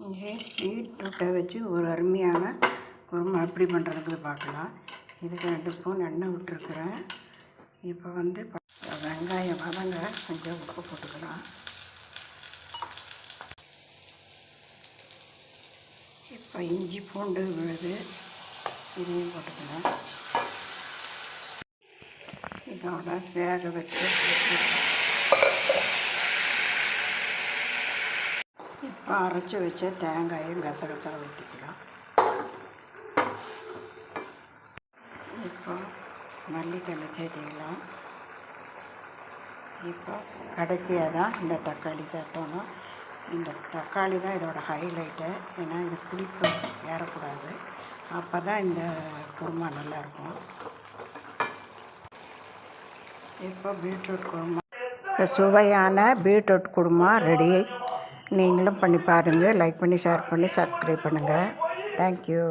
இங்கே பீட்ரூட்டை வச்சு ஒரு அருமையான குருமா எப்படி பண்ணுறதுக்கு பார்க்கலாம். இதுக்கு 2 ஸ்பூன் எண்ணெய் விட்டுருக்குறேன். இப்போ வந்து வெங்காயம் வதங்க கொஞ்சம் உப்பு போட்டுக்கலாம். இப்போ இஞ்சி பூண்டு விழுது இதையும் போட்டுக்கலாம். இதோட வேக வச்சு இப்போ அரைச்சி வச்ச தேங்காயும் கசகசாக ஊற்றிக்கலாம். இப்போ மல்லித்தலை சேர்த்திக்கலாம். இப்போ கடைசியாக தான் இந்த தக்காளி சேர்த்தோணும். இந்த தக்காளி தான் இதோட ஹைலைட்டு. ஏன்னா இது புளிப்பு ஏறக்கூடாது. அப்போ தான் இந்த குருமா நல்லாயிருக்கும். இப்போ பீட்ரூட் குருமா, சுவையான பீட்ரூட் குருமா ரெடி. நீங்களும் பண்ணி பாருங்கள். லைக் பண்ணி, ஷேர் பண்ணி, சப்ஸ்கிரைப் பண்ணுங்கள். தேங்க்யூ.